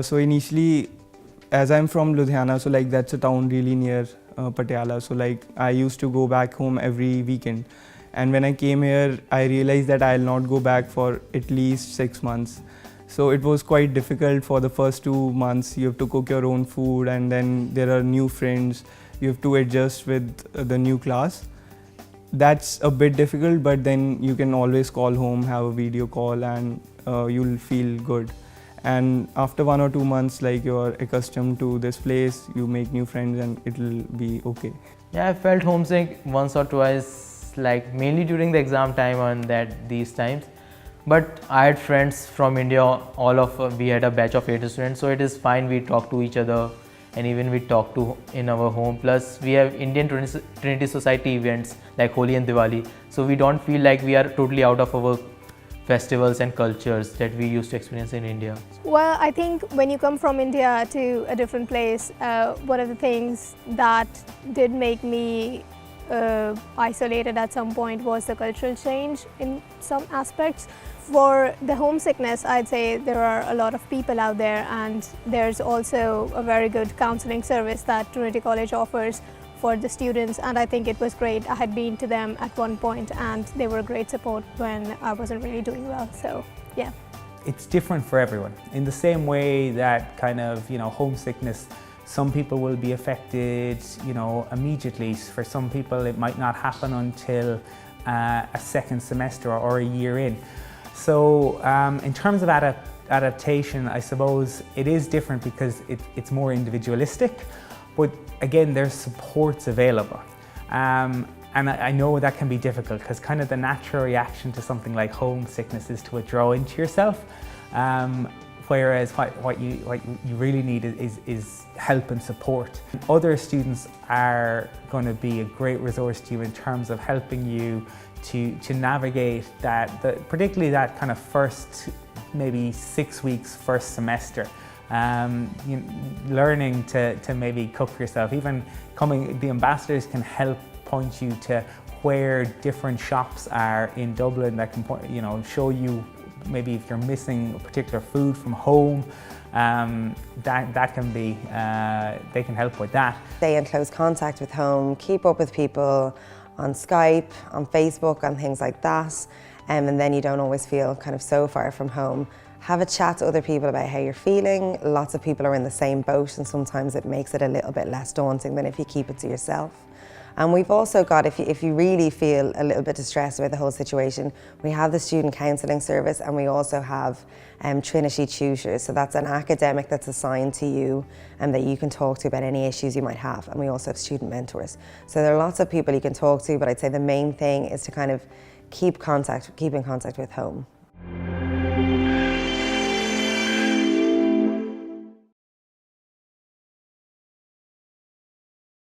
So initially, as I'm from Ludhiana, so like that's a town really near Patiala. So like I used to go back home every weekend. And when I came here, I realized that I'll not go back for at least 6 months. So it was quite difficult for the first 2 months. You have to cook your own food, and then there are new friends. You have to adjust with the new class. That's a bit difficult, but then you can always call home, have a video call, and you'll feel good. And after 1 or 2 months, like you're accustomed to this place, you make new friends and it'll be okay. Yeah, I felt homesick once or twice, like mainly during the exam time and these times. But I had friends from India, we had a batch of 80 students, so it is fine. We talk to each other, and even we talk to in our home. Plus we have Indian Trinity Society events like Holi and Diwali, so we don't feel like we are totally out of our festivals and cultures that we used to experience in India. Well, I think when you come from India to a different place, one of the things that did make me isolated at some point was the cultural change in some aspects. For the homesickness, I'd say there are a lot of people out there, and there's also a very good counselling service that Trinity College offers for the students, and I think it was great. I had been to them at one point and they were great support when I wasn't really doing well, so yeah. It's different for everyone. In the same way that kind of, homesickness, some people will be affected, immediately. For some people it might not happen until a second semester or a year in. So in terms of adaptation, I suppose it is different because it's more individualistic. But again, there's supports available. And I know that can be difficult because kind of the natural reaction to something like homesickness is to withdraw into yourself. Whereas what you really need is help and support. Other students are going to be a great resource to you in terms of helping you to navigate particularly that kind of first, maybe 6 weeks, first semester. Learning to maybe cook yourself. Even the ambassadors can help point you to where different shops are in Dublin that can show you maybe if you're missing a particular food from home. That can be, they can help with that. Stay in close contact with home, keep up with people on Skype, on Facebook, and things like that. And then you don't always feel kind of so far from home. Have a chat to other people about how you're feeling. Lots of people are in the same boat, and sometimes it makes it a little bit less daunting than if you keep it to yourself. And we've also got, if you really feel a little bit distressed about the whole situation, we have the student counselling service, and we also have Trinity tutors. So that's an academic that's assigned to you and that you can talk to about any issues you might have. And we also have student mentors. So there are lots of people you can talk to, but I'd say the main thing is to kind of keep in contact with home.